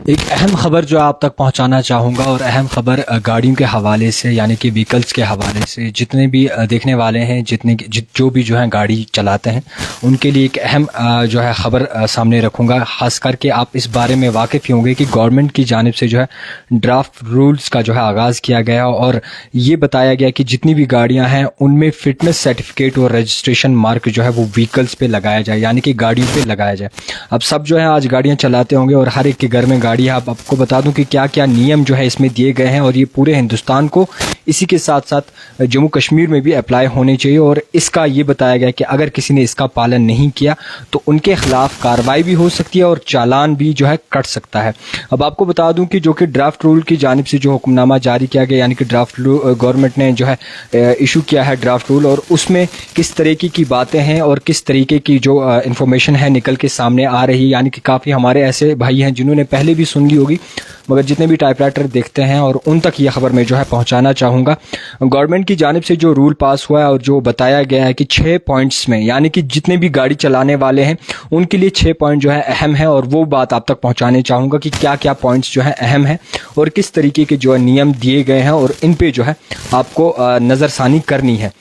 एक अहम ख़बर जो आप तक पहुंचाना चाहूँगा और अहम ख़बर गाड़ियों के हवाले से यानी कि व्हीकल्स के हवाले से जितने भी देखने वाले हैं जो भी जो है गाड़ी चलाते हैं उनके लिए एक अहम जो है ख़बर सामने रखूँगा। ख़ास करके आप इस बारे में वाकिफ़ होंगे कि गवर्नमेंट की जानिब से जो है ड्राफ्ट रूल्स का जो है आगाज़ किया गया और ये बताया गया कि जितनी भी गाड़ियाँ हैं उनमें फ़िटनेस सर्टिफिकेट और रजिस्ट्रेशन मार्क जो है वो व्हीकल्स पे लगाया जाए यानी कि गाड़ियों पे लगाया जाए। अब सब जो है आज गाड़ियाँ चलाते होंगे और हर एक के घर में गाड़ी है। अब आपको बता दूं कि क्या क्या नियम जो है इसमें दिए गए हैं और ये पूरे हिंदुस्तान को इसी के साथ साथ जम्मू कश्मीर में भी अप्लाई होने चाहिए। और इसका ये बताया गया कि अगर किसी ने इसका पालन नहीं किया तो उनके खिलाफ कार्रवाई भी हो सकती है और चालान भी जो है कट सकता है। अब आपको बता दूं कि जो कि ड्राफ्ट रूल की जानिब से जो हुक्मनामा जारी किया गया यानी कि ड्राफ्ट गवर्नमेंट ने जो है इशू किया है ड्राफ्ट रूल, और उसमें किस तरीके की बातें हैं और किस तरीके की जो इंफॉर्मेशन है निकल के सामने आ रही, यानी कि काफ़ी हमारे ऐसे भाई हैं जिन्होंने पहले भी सुन ली होगी मगर जितने भी टाइपराइटर देखते हैं और उन तक ये खबर मैं जो है पहुंचाना चाहूँगा। गवर्नमेंट की जानिब से जो रूल पास हुआ है और जो बताया गया है कि 6 पॉइंट्स में यानी कि जितने भी गाड़ी चलाने वाले हैं उनके लिए 6 पॉइंट जो है अहम है और वो बात आप तक पहुंचाने चाहूँगा कि क्या क्या पॉइंट्स जो है अहम है और किस तरीके के जो है नियम दिए गए हैं और इन पे जो है आपको नज़रसानी करनी है।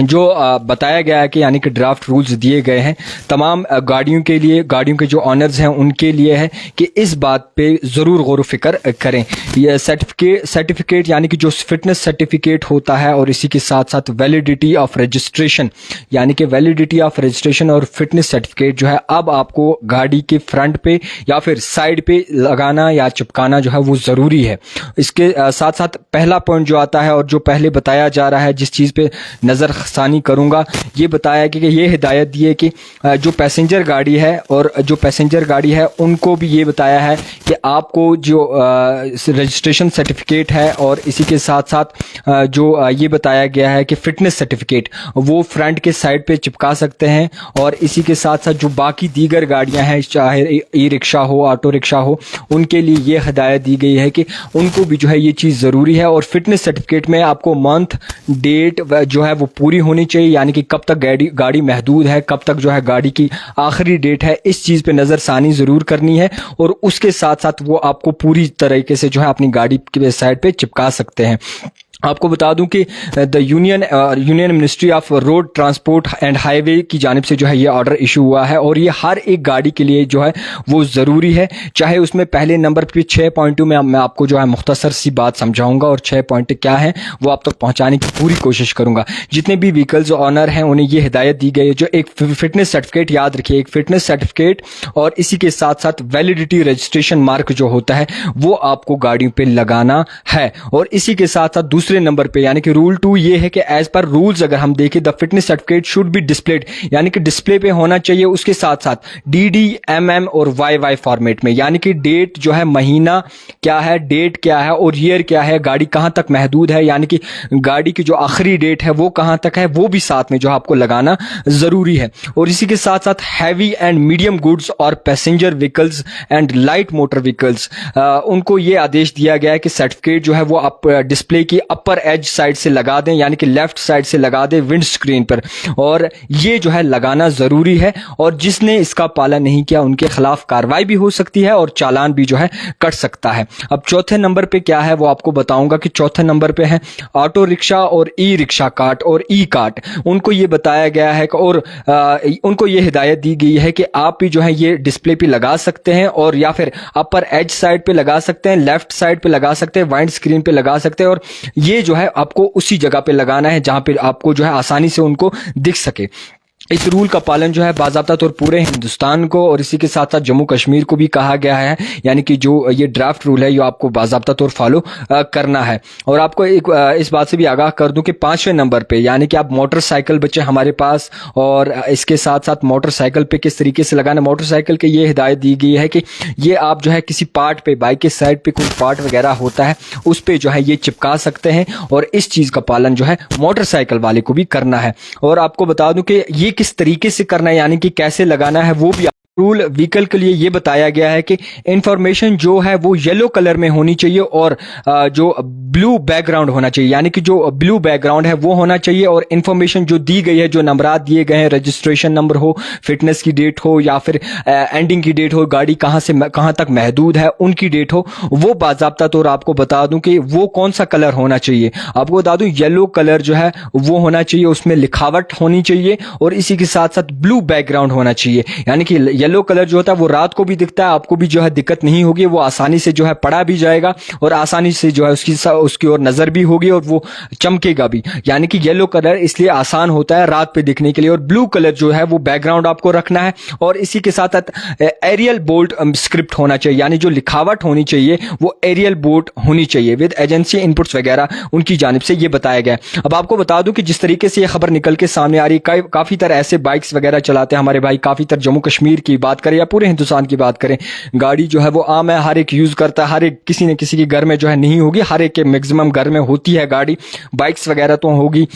जो बताया गया है कि यानी कि ड्राफ्ट रूल्स दिए गए हैं तमाम गाड़ियों के लिए, गाड़ियों के जो ऑनर्स हैं उनके लिए है कि इस बात पे ज़रूर गौर फिक्र करें। यह सर्टिफिकेट यानी कि जो फिटनेस सर्टिफिकेट होता है और इसी के साथ साथ वैलिडिटी ऑफ रजिस्ट्रेशन यानी कि वैलिडिटी ऑफ रजिस्ट्रेशन और फिटनेस सर्टिफिकेट जो है अब आपको गाड़ी के फ्रंट पे या फिर साइड पे लगाना या चिपकाना जो है वो ज़रूरी है। इसके साथ साथ पहला पॉइंट जो आता है और जो पहले बताया जा रहा है जिस चीज़ पे नज़र सानी करूंगा, ये बताया कि ये हिदायत दी है कि जो पैसेंजर गाड़ी है और जो पैसेंजर गाड़ी है उनको भी ये बताया है कि आपको जो रजिस्ट्रेशन सर्टिफिकेट है और इसी के साथ साथ जो ये बताया गया है कि फिटनेस सर्टिफिकेट वो फ्रंट के साइड पे चिपका सकते हैं। और इसी के साथ साथ जो बाकी दीगर गाड़ियां हैं चाहे ई रिक्शा हो, ऑटो रिक्शा हो, उनके लिए ये हिदायत दी गई है कि उनको भी जो है ये चीज़ ज़रूरी है। और फिटनेस सर्टिफिकेट में आपको मंथ, डेट जो है वो पूरी होनी चाहिए यानी कि कब तक गाड़ी महदूद है, कब तक जो है गाड़ी की आखिरी डेट है, इस चीज़ पे नज़रसानी ज़रूर करनी है। और उसके साथ साथ वो आपको पूरी तरीके से जो है अपनी गाड़ी के साइड पे चिपका सकते हैं। आपको बता दूं कि the union ministry of road transport and highway की जानिब से जो है ये ऑर्डर इशू हुआ है और ये हर एक गाड़ी के लिए जो है वो ज़रूरी है। चाहे उसमें पहले नंबर पे 6 पॉइंटों में मैं आपको जो है मुख्तसर सी बात समझाऊंगा और 6 पॉइंट क्या हैं वो आप तक पहुंचाने की पूरी कोशिश करूंगा। जितने भी व्हीकल्स ऑनर हैं उन्हें ये हिदायत दी गई है, जो एक फिटनेस सर्टिफिकेट, याद रखिए एक फिटनेस सर्टिफिकेट और इसी के साथ साथ वैलिडिटी रजिस्ट्रेशन मार्क जो होता है वो आपको गाड़ियों पर लगाना है। और इसी के साथ साथ दूसरे नंबर पे यानी कि रूल 2 ये है कि एज पर रूल्स अगर हम देखें the fitness certificate should be displayed यानी कि डिस्प्ले पे होना चाहिए। उसके साथ साथ DD, MM और YY फॉर्मेट में यानी कि डेट जो है, महीना क्या है, डेट क्या है और ईयर क्या है, गाड़ी कहां तक महदूद है यानी कि गाड़ी की जो आखिरी डेट है वो कहां तक है, वो भी साथ में जो आपको लगाना जरूरी है। और इसी के साथ साथ हैवी एंड मीडियम गुड्स और passenger vehicles and light motor vehicles उनको ये आदेश दिया गया है कि सर्टिफिकेट जो है वो आप डिस्प्ले की अपर एज साइड से लगा दें यानी कि लेफ्ट साइड से लगा दें विंड स्क्रीन पर, और ये जो है लगाना जरूरी है। और जिसने इसका पालन नहीं किया उनके खिलाफ कार्रवाई भी हो सकती है और चालान भी जो है कट सकता है। अब चौथे नंबर पे क्या है वो आपको बताऊंगा कि चौथे नंबर पे है ऑटो रिक्शा और ई रिक्शा कार्ट और ई कार्ट। उनको ये बताया गया है और उनको ये हिदायत दी गई है कि आप भी जो है ये डिस्प्ले पे लगा सकते हैं और या फिर अपर एज साइड पे लगा सकते हैं, लेफ्ट साइड पे लगा सकते हैं, वाइड स्क्रीन पे लगा सकते हैं। और ये जो है आपको उसी जगह पे लगाना है जहां पे आपको जो है आसानी से उनको दिख सके। इस रूल का पालन जो है बाज़ाब्ता तौर पूरे हिंदुस्तान को और इसी के साथ साथ जम्मू कश्मीर को भी कहा गया है यानी कि जो ये ड्राफ्ट रूल है ये आपको बाज़ाब्ता तौर फॉलो करना है। और आपको एक इस बात से भी आगाह कर दूं कि 5वें नंबर पे यानी कि आप मोटरसाइकिल बच्चे हमारे पास, और इसके साथ साथ मोटरसाइकिल पे किस तरीके से लगाना, मोटरसाइकिल के ये हिदायत दी गई है कि ये आप जो है किसी पार्ट पे, बाइक के साइड पे कोई पार्ट वगैरह होता है उस पर जो है ये चिपका सकते हैं और इस चीज़ का पालन जो है मोटरसाइकिल वाले को भी करना है। और आपको बता दूं कि ये किस तरीके से करना है यानी कि कैसे लगाना है वो भी रूल व्हीकल के लिए ये बताया गया है कि इंफॉर्मेशन जो है वो येलो कलर में होनी चाहिए और जो ब्लू बैकग्राउंड होना चाहिए, यानी कि जो ब्लू बैकग्राउंड है वो होना चाहिए और इंफॉर्मेशन जो दी गई है, जो नंबरात दिए गए हैं, रजिस्ट्रेशन नंबर हो, फिटनेस की डेट हो या फिर एंडिंग की डेट हो, गाड़ी कहाँ से कहाँ तक महदूद है उनकी डेट हो, वो बाजाब्ता तौर आपको बता दूं कि वो कौन सा कलर होना चाहिए। आपको बता दूं येलो कलर जो है वो होना चाहिए, उसमें लिखावट होनी चाहिए और इसी के साथ साथ ब्लू बैकग्राउंड होना चाहिए, यानी कि येलो कलर जो होता है वो रात को भी दिखता है, आपको भी जो है दिक्कत नहीं होगी, वो आसानी से जो है पढ़ा भी जाएगा और आसानी से जो है उसकी ओर नजर भी होगी और वो चमकेगा भी। यानी कि येलो कलर इसलिए आसान होता है रात पे दिखने के लिए, और ब्लू कलर जो है वो बैकग्राउंड आपको रखना है और इसी के साथ साथ एरियल बोल्ड स्क्रिप्ट होना चाहिए, यानी जो लिखावट होनी चाहिए वो एरियल बोल्ड होनी चाहिए विद एजेंसी इनपुट्स वगैरह उनकी जानिब से ये बताया गया है। अब आपको बता दूं कि जिस तरीके से ये खबर निकल के सामने आ रही है, काफी तरह ऐसे बाइक्स वगैरह चलाते हैं हमारे भाई, काफी तरह जम्मू कश्मीर की बात करें या पूरे हिंदुस्तान की बात करें, गाड़ी जो है वो आम है, हर एक यूज करता है, हर एक किसी न किसी के घर में जो है नहीं होगी, हर एक के मैक्सिमम घर में होती है गाड़ी, बाइक्स वगैरह तो होगी,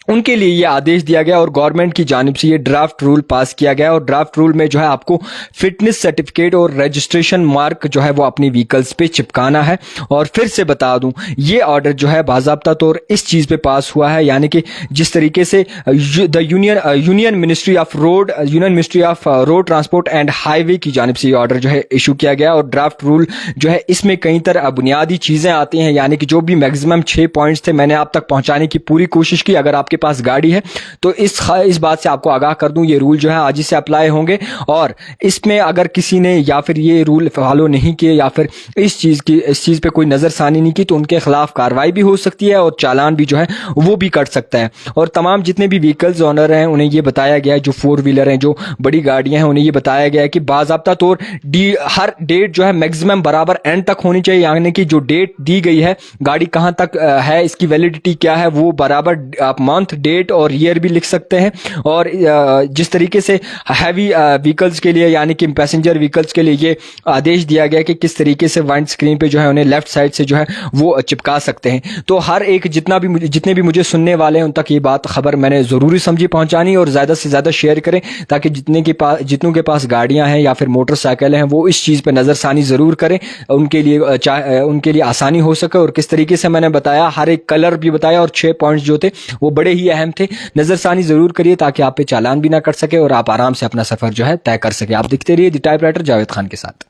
उनके लिए ये आदेश दिया गया और गवर्नमेंट की जानिब से ये ड्राफ्ट रूल पास किया गया और ड्राफ्ट रूल में जो है आपको फिटनेस सर्टिफिकेट और रजिस्ट्रेशन मार्क जो है वो अपनी व्हीकल्स पे चिपकाना है। और फिर से बता दूं ये ऑर्डर जो है बाज़ाब्ता तौर इस चीज़ पे पास हुआ है, यानी कि जिस तरीके से the union ministry of road transport and highway की जानिब से ये ऑर्डर जो है इशू किया गया और ड्राफ्ट रूल जो है इसमें कई तरह बुनियादी चीज़ें आती हैं, यानी कि जो भी मैक्सिमम 6 पॉइंट्स थे मैंने आप तक पहुंचाने की पूरी कोशिश की। अगर आपके पास गाड़ी है तो इस बात से आपको आगाह कर दूं ये रूल जो है आज ही से अप्लाई होंगे और इसमें अगर किसी ने या फिर ये रूल फॉलो नहीं किए या फिर इस चीज़ पे कोई नज़रसानी नहीं की तो उनके खिलाफ कार्रवाई भी हो सकती है और चालान भी जो है वो भी कट सकता है। और तमाम जितने भी व्हीकल्स ओनर हैं उन्हें ये बताया गया है, जो 4 व्हीलर हैं, जो बड़ी गाड़ियां हैं, उन्हें ये बताया गया है कि बाज़ाब्ता तौर हर डेट जो है मैक्सिमम बराबर एंड तक होनी चाहिए, यानी कि जो डेट दी गई है गाड़ी कहां तक है, इसकी वैलिडिटी क्या है, वो बराबर आप मंथ, डेट और ईयर भी लिख सकते हैं। और जिस तरीके से हैवी व्हीकल्स के लिए यानी कि पैसेंजर व्हीकल्स के लिए ये आदेश दिया गया कि किस तरीके से वाइंड स्क्रीन पे जो है उन्हें लेफ्ट साइड से जो है वो चिपका सकते हैं। तो हर एक जितने भी मुझे सुनने वाले हैं उन तक ये बात खबर मैंने ज़रूरी समझी पहुंचानी और ज़्यादा से ज़्यादा शेयर करें ताकि जितनों के पास गाड़ियां हैं या फिर मोटरसाइकिल हैं वो इस चीज़ पर नज़रसानी ज़रूर करें, उनके लिए आसानी हो सके। और किस तरीके से मैंने बताया, हर एक कलर भी बताया और 6 पॉइंट्स जो थे वो बड़े ही अहम थे, नजरसानी जरूर करिए ताकि आप पे चालान भी ना कट सके और आप आराम से अपना सफर जो है तय कर सके। आप दिखते रहिए द टाइपराइटर जावेद खान के साथ।